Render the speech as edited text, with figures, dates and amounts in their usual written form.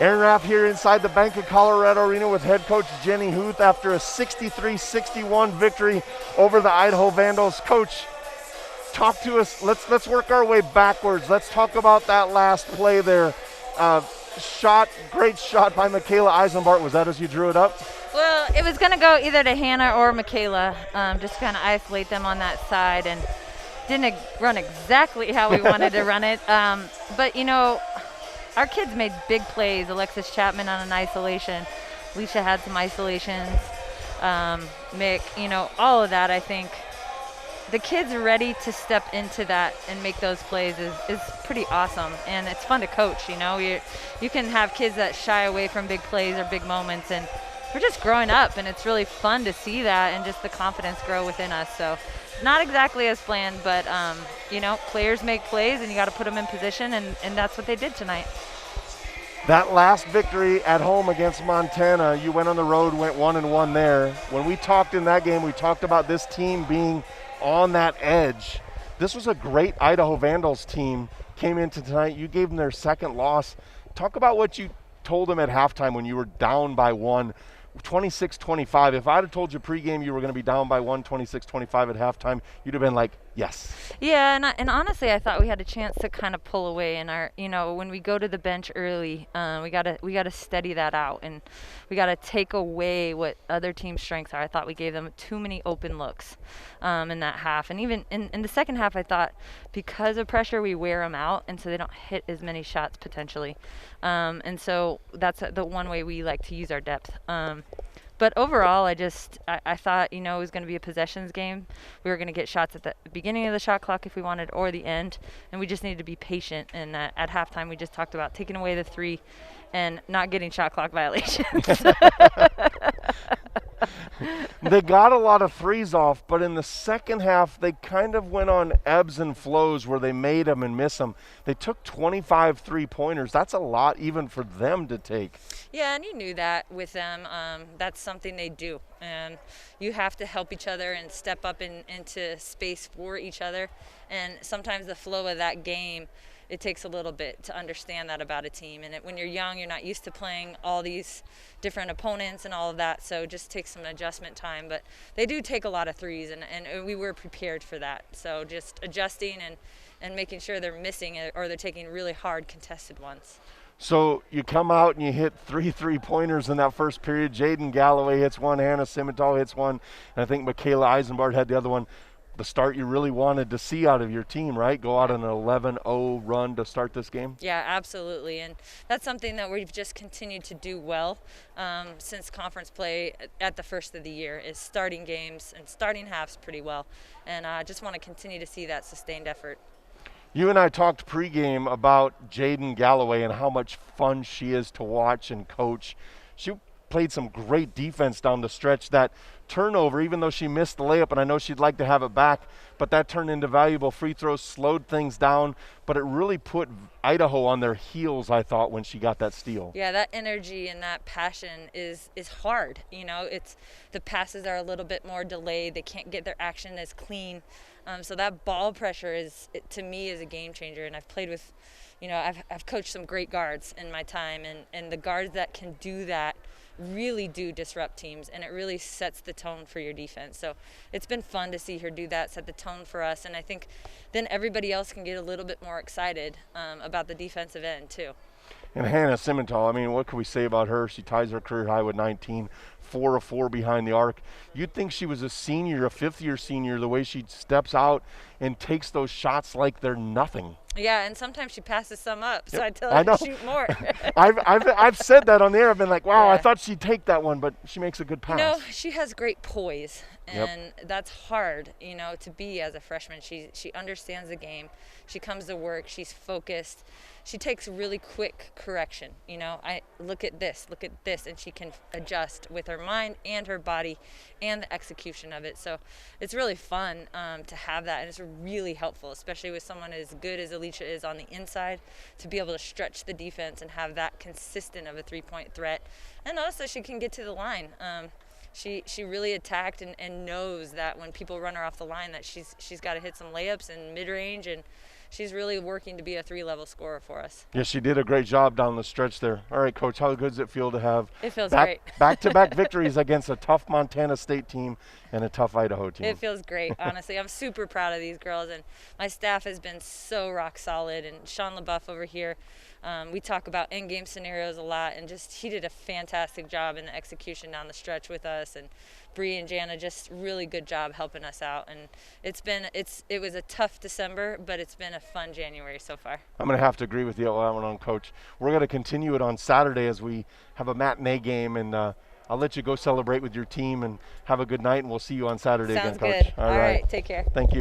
Aaron Raff here inside the Bank of Colorado Arena with head coach Jenny Huth after a 63-61 victory over the Idaho Vandals. Coach, talk to us. Let's work our way backwards. Let's talk about that last play there. Great shot by Michaela Eisenbart. Was that as you drew it up? Well, it was going to go either to Hannah or Michaela, just kind of isolate them on that side, and didn't run exactly how we wanted to run it. But, you know, our kids made big plays. Alexis Chapman on an isolation. Alicia had some isolations. Mick, you know, all of that, I think. The kids ready to step into that and make those plays is pretty awesome. And it's fun to coach, you know. You can have kids that shy away from big plays or big moments, and we're just growing up, and it's really fun to see that and just the confidence grow within us. So not exactly as planned, but, you know, players make plays, and you got to put them in position, and that's what they did tonight. That last victory at home against Montana, you went on the road, went 1-1 there. When we talked in that game, we talked about this team being on that edge. This was a great Idaho Vandals team. Came into tonight, you gave them their second loss. Talk about what you told them at halftime when you were down by one. 26-25. If I'd have told you pregame you were going to be down by 26-25 at halftime, you'd have been like, yes. Yeah, and honestly, I thought we had a chance to kind of pull away. And when we go to the bench early, we gotta steady that out, and we gotta take away what other teams' strengths are. I thought we gave them too many open looks in that half, and even in the second half, I thought because of pressure we wear them out, and so they don't hit as many shots potentially. And so that's the one way we like to use our depth. But overall, I thought, you know, it was going to be a possessions game. We were going to get shots at the beginning of the shot clock if we wanted, or the end, and we just needed to be patient. And at halftime, we just talked about taking away the three and not getting shot clock violations. They got a lot of threes off, but in the second half, they kind of went on ebbs and flows where they made them and miss them. They took 25 three-pointers. That's a lot even for them to take. Yeah, and you knew that with them. That's something they do. And you have to help each other and step up into space for each other. And sometimes the flow of that game, it takes a little bit to understand that about a team. And when you're young, you're not used to playing all these different opponents and all of that, so it just takes some adjustment time. But they do take a lot of threes, and we were prepared for that. So just adjusting and making sure they're missing it, or they're taking really hard contested ones. So you come out and you hit three-pointers in that first period. Jaden Galloway hits one, Hannah Simmental hits one, and I think Michaela Eisenbart had the other one. The start you really wanted to see out of your team, right? Go out on an 11-0 run to start this game? Yeah, absolutely. And that's something that we've just continued to do well since conference play at the first of the year, is starting games and starting halves pretty well. And I just want to continue to see that sustained effort. You and I talked pregame about Jaden Galloway and how much fun she is to watch and coach. She played some great defense down the stretch. That turnover, even though she missed the layup, and I know she'd like to have it back, but that turned into valuable free throws, slowed things down, but it really put Idaho on their heels, I thought, when she got that steal. Yeah, that energy and that passion is hard. You know, the passes are a little bit more delayed. They can't get their action as clean. So that ball pressure to me, is a game changer. And I've played with, you know, I've coached some great guards in my time, and the guards that can do that really do disrupt teams, and it really sets the tone for your defense. So it's been fun to see her do that, set the tone for us, and I think then everybody else can get a little bit more excited about the defensive end too. And Hannah Simmental, I mean, what can we say about her? She ties her career high with 19, 4 of 4 behind the arc. You'd think she was a senior, a fifth-year senior, the way she steps out and takes those shots like they're nothing. Yeah, and sometimes she passes some up, so Yep. I tell her to shoot more. I've said that on the air. I've been like, wow, Yeah. I thought she'd take that one, but she makes a good pass. You know, she has great poise, Yep. and that's hard, you know, to be as a freshman. She understands the game. She comes to work. She's focused. She takes really quick correction. You know, I look at this, and she can adjust with her mind and her body and the execution of it. So it's really fun to have that, and it's really helpful, especially with someone as good as Alicia is on the inside, to be able to stretch the defense and have that consistent of a three-point threat. And also she can get to the line. She really attacked and knows that when people run her off the line, that she's got to hit some layups and mid-range, and she's really working to be a 3-level scorer for us. Yes, she did a great job down the stretch there. All right, Coach, how good does it feel to have It feels great. back-to-back victories against a tough Montana State team and a tough Idaho team? It feels great, honestly. I'm super proud of these girls, and my staff has been so rock solid. And Sean LaBeouf over here, we talk about in-game scenarios a lot, and just he did a fantastic job in the execution down the stretch with us. And Bree and Jana just really good job helping us out. And it was a tough December, but it's been a fun January so far. I'm going to have to agree with you on that one, Coach. We're going to continue it on Saturday as we have a matinee game, and I'll let you go celebrate with your team and have a good night, and we'll see you on Saturday Sounds again, Coach. good. All right. Take care. Thank you.